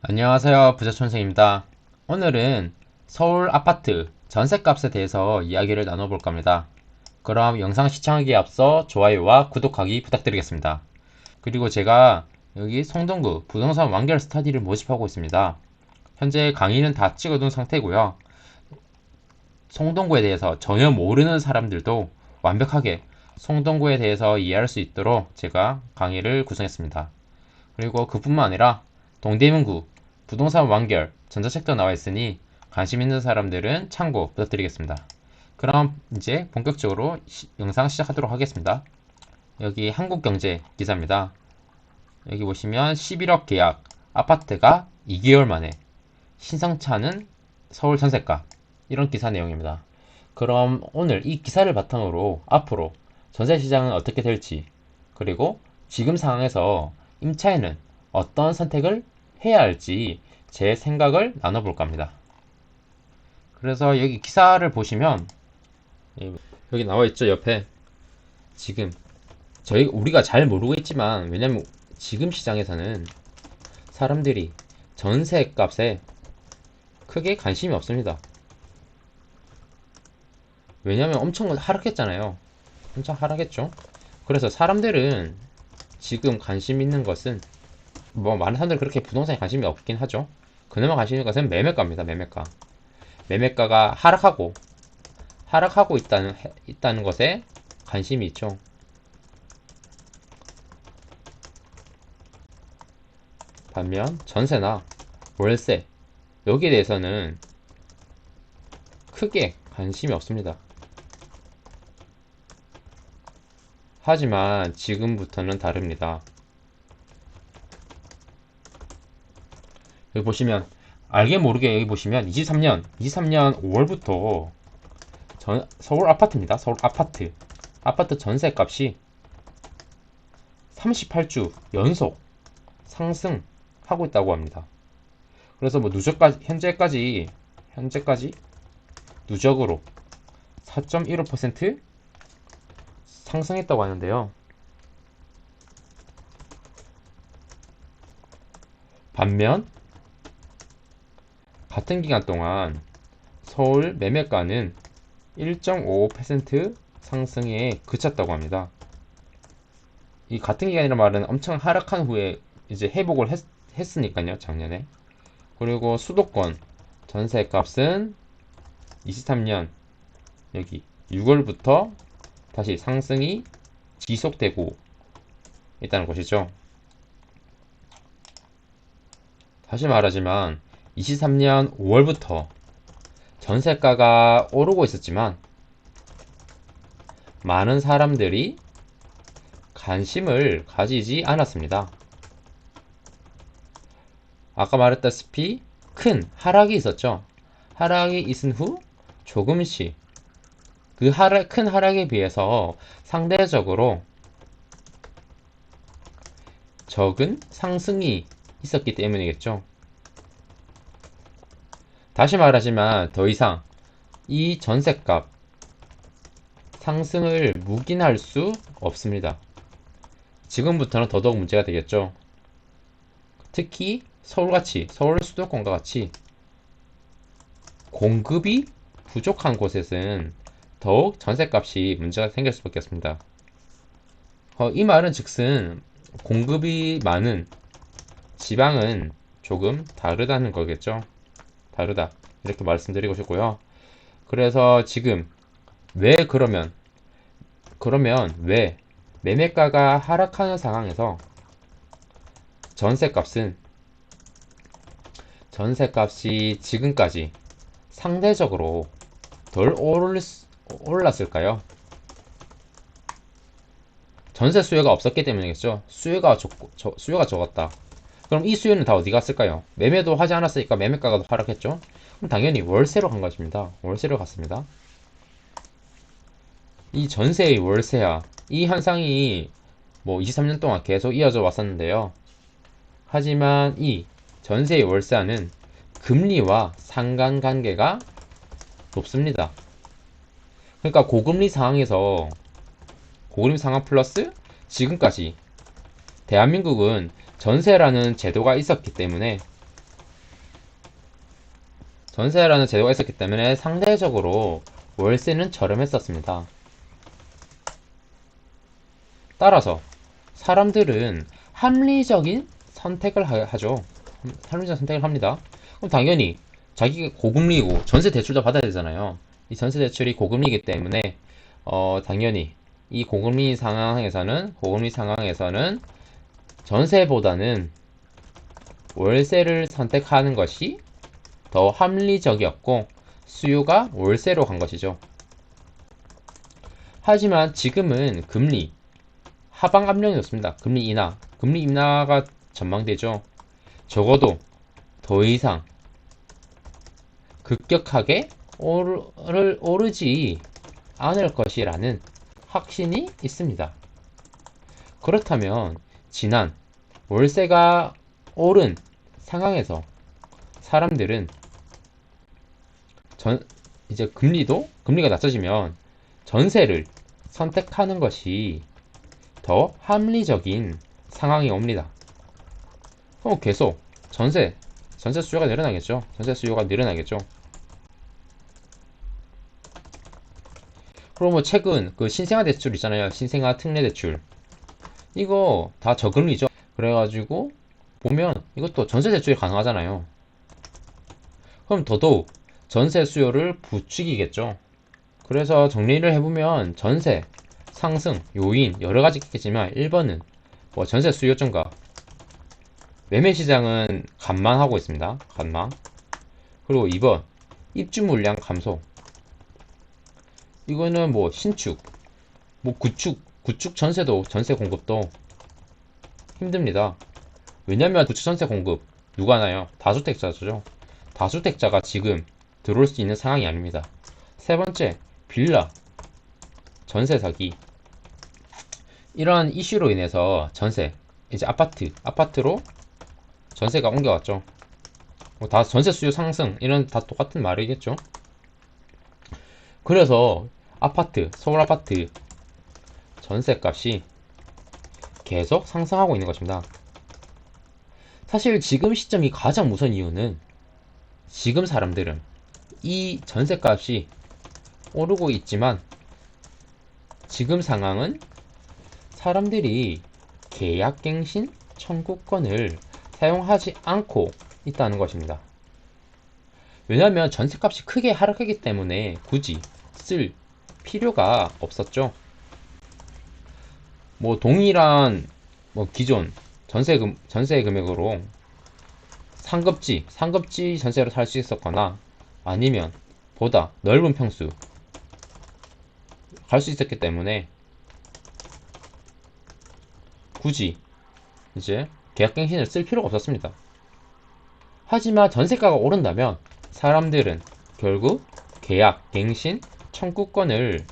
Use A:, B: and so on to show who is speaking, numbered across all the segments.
A: 안녕하세요. 부자촌생입니다. 오늘은 서울 아파트 전셋값에 대해서 이야기를 나눠볼까 합니다. 그럼 영상 시청하기에 앞서 좋아요와 구독하기 부탁드리겠습니다. 그리고 제가 여기 성동구 부동산 완결 스터디를 모집하고 있습니다. 현재 강의는 다 찍어둔 상태고요. 성동구에 대해서 전혀 모르는 사람들도 완벽하게 성동구에 대해서 이해할 수 있도록 제가 강의를 구성했습니다. 그리고 그뿐만 아니라 동대문구 부동산 완결 전자책도 나와 있으니 관심 있는 사람들은 참고 부탁드리겠습니다. 그럼 이제 본격적으로 영상 시작하도록 하겠습니다. 여기 한국경제 기사입니다. 여기 보시면 11억 계약 아파트가 2개월 만에 신상차는 서울 전세가 이런 기사 내용입니다. 그럼 오늘 이 기사를 바탕으로 앞으로 전세 시장은 어떻게 될지, 그리고 지금 상황에서 임차인은 어떤 선택을 해야 할지 제 생각을 나눠볼까 합니다. 그래서 여기 기사를 보시면 여기 나와 있죠, 옆에. 지금 우리가 잘 모르고 있지만, 왜냐면 지금 시장에서는 사람들이 전세 값에 크게 관심이 없습니다. 왜냐면 엄청 하락했잖아요. 엄청 하락했죠. 그래서 사람들은 지금 관심 있는 것은, 뭐 많은 사람들이 그렇게 부동산에 관심이 없긴 하죠. 그나마 관심 있는 것은 매매가입니다. 매매가가 하락하고 있다는 것에 관심이 있죠. 반면 전세나 월세, 여기에 대해서는 크게 관심이 없습니다. 하지만 지금부터는 다릅니다. 여기 보시면, 알게 모르게 여기 보시면 23년 5월부터 서울 아파트입니다. 서울 아파트 전세 값이 38주 연속 상승하고 있다고 합니다. 그래서 뭐 현재까지 누적으로 4.15% 상승했다고 하는데요. 반면 같은 기간 동안 서울 매매가는 1.55% 상승에 그쳤다고 합니다. 이 같은 기간이라는 말은 엄청 하락한 후에 이제 회복을 했으니까요, 작년에. 그리고 수도권 전세 값은 23년 여기 6월부터 다시 상승이 지속되고 있다는 것이죠. 다시 말하지만 23년 5월부터 전세가가 오르고 있었지만 많은 사람들이 관심을 가지지 않았습니다. 아까 말했다시피 큰 하락이 있었죠. 하락이 있은 후 조금씩 큰 하락에 비해서 상대적으로 적은 상승이 있었기 때문이겠죠. 다시 말하지만 더 이상 이 전셋값 상승을 묵인할 수 없습니다. 지금부터는 더더욱 문제가 되겠죠. 특히 서울 수도권과 같이 공급이 부족한 곳에서는 더욱 전셋값이 문제가 생길 수밖에 없습니다. 이 말은 즉슨 공급이 많은 지방은 조금 다르다는 거겠죠. 다르다, 이렇게 말씀드리고 싶고요. 그래서 지금 그러면 왜 매매가가 하락하는 상황에서 전세값이 지금까지 상대적으로 덜 올랐을까요? 전세 수요가 없었기 때문이겠죠. 수요가 적었다. 그럼 이 수요는 다 어디 갔을까요? 매매도 하지 않았으니까 매매가가 하락했죠. 그럼 당연히 월세로 간 것입니다. 월세로 갔습니다. 이 전세의 월세화, 이 현상이 뭐 23년 동안 계속 이어져 왔었는데요. 하지만 이 전세의 월세화는 금리와 상관관계가 높습니다. 그러니까 고금리 상황 플러스 지금까지 대한민국은 전세라는 제도가 있었기 때문에 전세라는 제도가 있었기 때문에 상대적으로 월세는 저렴했었습니다. 따라서 사람들은 합리적인 선택을 하죠. 합리적인 선택을 합니다. 그럼 당연히 자기가 고금리고 전세 대출도 받아야 되잖아요. 이 전세 대출이 고금리이기 때문에 당연히 이 고금리 상황에서는 전세보다는 월세를 선택하는 것이 더 합리적이었고 수요가 월세로 간 것이죠. 하지만 지금은 금리 하방 압력이 높습니다. 금리 인하가 전망되죠. 적어도 더 이상 급격하게 오르지 않을 것이라는 확신이 있습니다. 그렇다면 지난 월세가 오른 상황에서 사람들은 이제 금리가 낮아지면 전세를 선택하는 것이 더 합리적인 상황이 옵니다. 그럼 계속 전세 수요가 늘어나겠죠. 전세 수요가 늘어나겠죠. 그럼 뭐 최근 그 신생아 대출 있잖아요. 신생아 특례 대출. 이거 다 저금리죠. 그래가지고 보면 이것도 전세 대출이 가능하잖아요. 그럼 더더욱 전세 수요를 부추기겠죠. 그래서 정리를 해보면 전세 상승 요인 여러 가지 있겠지만 1번은 뭐 전세 수요 증가, 매매 시장은 감망하고 있습니다. 감망. 그리고 2번 입주 물량 감소. 이거는 뭐 신축, 뭐 구축 전세 공급도 힘듭니다. 왜냐면 구축 전세 공급 누가 하나요? 다주택자죠. 다주택자가 지금 들어올 수 있는 상황이 아닙니다. 세 번째, 빌라 전세 사기. 이런 이슈로 인해서 이제 아파트로 전세가 옮겨왔죠. 뭐 다 전세 수요 상승, 이런 다 똑같은 말이겠죠. 그래서 서울 아파트 전세값이 계속 상승하고 있는 것입니다. 사실 지금 시점이 가장 무서운 이유는 지금 사람들은 이 전세값이 오르고 있지만 지금 상황은 사람들이 계약갱신 청구권을 사용하지 않고 있다는 것입니다. 왜냐하면 전세값이 크게 하락하기 때문에 굳이 쓸 필요가 없었죠. 뭐 동일한 뭐 기존 전세 금액으로 상급지 전세로 살 수 있었거나 아니면 보다 넓은 평수 갈 수 있었기 때문에 굳이 이제 계약갱신을 쓸 필요가 없었습니다. 하지만 전세가가 오른다면 사람들은 결국 계약갱신 청구권을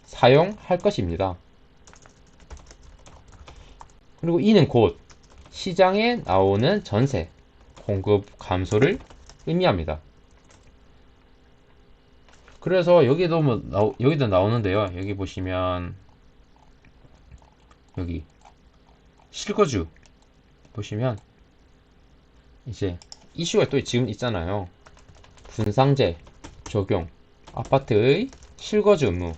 A: 사용할 것입니다. 그리고 이는 곧 시장에 나오는 전세 공급 감소를 의미합니다. 그래서 여기도 나오는데요. 여기 보시면 여기 실거주 보시면 이제 이슈가 또 지금 있잖아요. 분상제 적용, 아파트의 실거주 의무.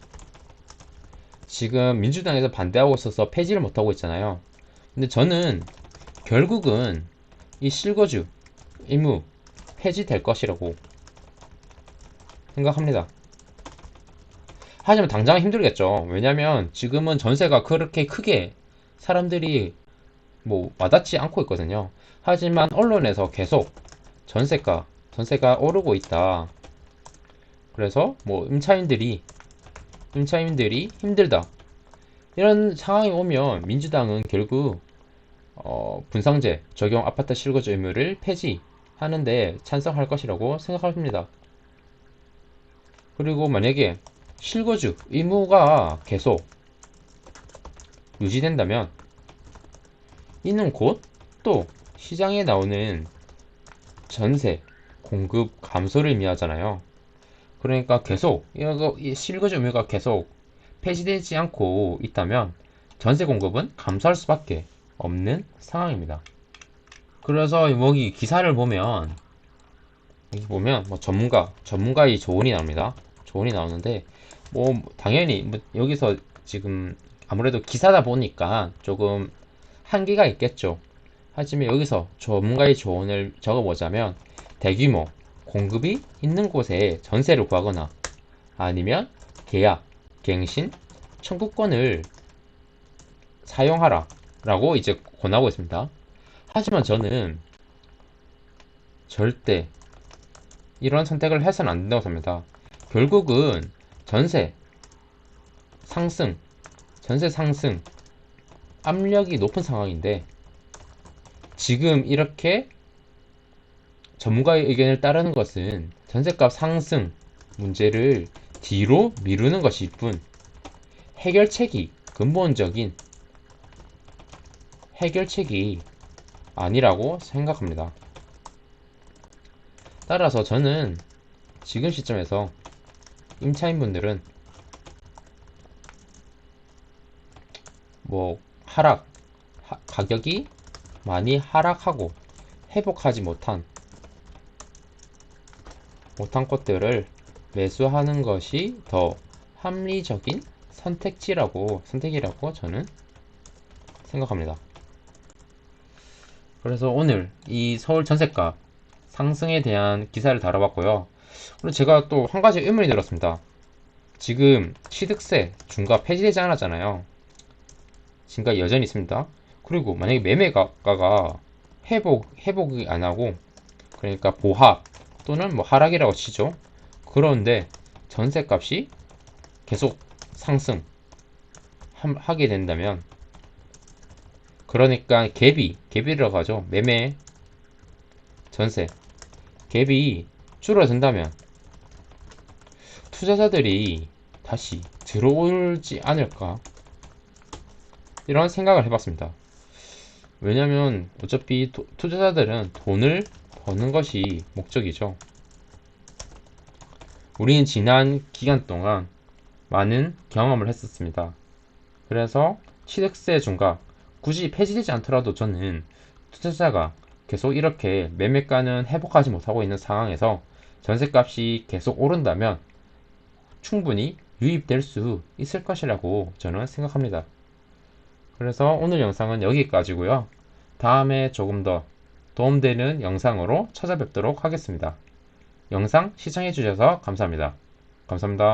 A: 지금 민주당에서 반대하고 있어서 폐지를 못하고 있잖아요. 근데 저는 결국은 이 실거주 의무 폐지될 것이라고 생각합니다. 하지만 당장은 힘들겠죠. 왜냐면 지금은 전세가 그렇게 크게 사람들이 뭐 와닿지 않고 있거든요. 하지만 언론에서 계속 전세가 오르고 있다. 그래서 뭐 임차인들이 힘들다. 이런 상황이 오면 민주당은 결국 분상제 적용 아파트 실거주 의무를 폐지하는데 찬성할 것이라고 생각합니다. 그리고 만약에 실거주 의무가 계속 유지된다면 이는 곧 또 시장에 나오는 전세 공급 감소를 의미하잖아요. 그러니까 계속 이 실거주 의무가 계속 폐지되지 않고 있다면 전세 공급은 감소할 수밖에 없는 상황입니다. 그래서 여기 기사를 보면 여기 보면 뭐 전문가의 조언이 나옵니다. 조언이 나오는데 뭐 당연히 뭐 여기서 지금 아무래도 기사다 보니까 조금 한계가 있겠죠. 하지만 여기서 전문가의 조언을 적어보자면 대규모 공급이 있는 곳에 전세를 구하거나 아니면 계약, 갱신, 청구권을 사용하라 라고 이제 권하고 있습니다. 하지만 저는 절대 이런 선택을 해서는 안 된다고 생각합니다. 결국은 전세 상승, 전세 상승 압력이 높은 상황인데 지금 이렇게 전문가의 의견을 따르는 것은 전세값 상승 문제를 뒤로 미루는 것일 뿐 해결책이 근본적인 해결책이 아니라고 생각합니다. 따라서 저는 지금 시점에서 임차인분들은 뭐 가격이 많이 하락하고 회복하지 못한 것들을 매수하는 것이 더 합리적인 선택이라고 저는 생각합니다. 그래서 오늘 이 서울 전셋값 상승에 대한 기사를 다뤄봤고요. 그리고 제가 또 한 가지 의문이 들었습니다. 지금 취득세 중과 폐지되지 않았잖아요. 지금까지 여전히 있습니다. 그리고 만약에 매매가가 회복이 안 하고 그러니까 보합 또는 뭐 하락이라고 치죠. 그런데 전셋값이 계속 상승하게 된다면 그러니까 갭이라고 하죠. 매매 전세 갭이 줄어든다면 투자자들이 다시 들어오지 않을까 이런 생각을 해봤습니다. 왜냐면 어차피 투자자들은 돈을 버는 것이 목적이죠. 우리는 지난 기간 동안 많은 경험을 했었습니다. 그래서 취득세 중과 굳이 폐지되지 않더라도 저는 투자자가 계속 이렇게 매매가는 회복하지 못하고 있는 상황에서 전세값이 계속 오른다면 충분히 유입될 수 있을 것이라고 저는 생각합니다. 그래서 오늘 영상은 여기까지고요. 다음에 조금 더 도움되는 영상으로 찾아뵙도록 하겠습니다. 영상 시청해주셔서 감사합니다. 감사합니다.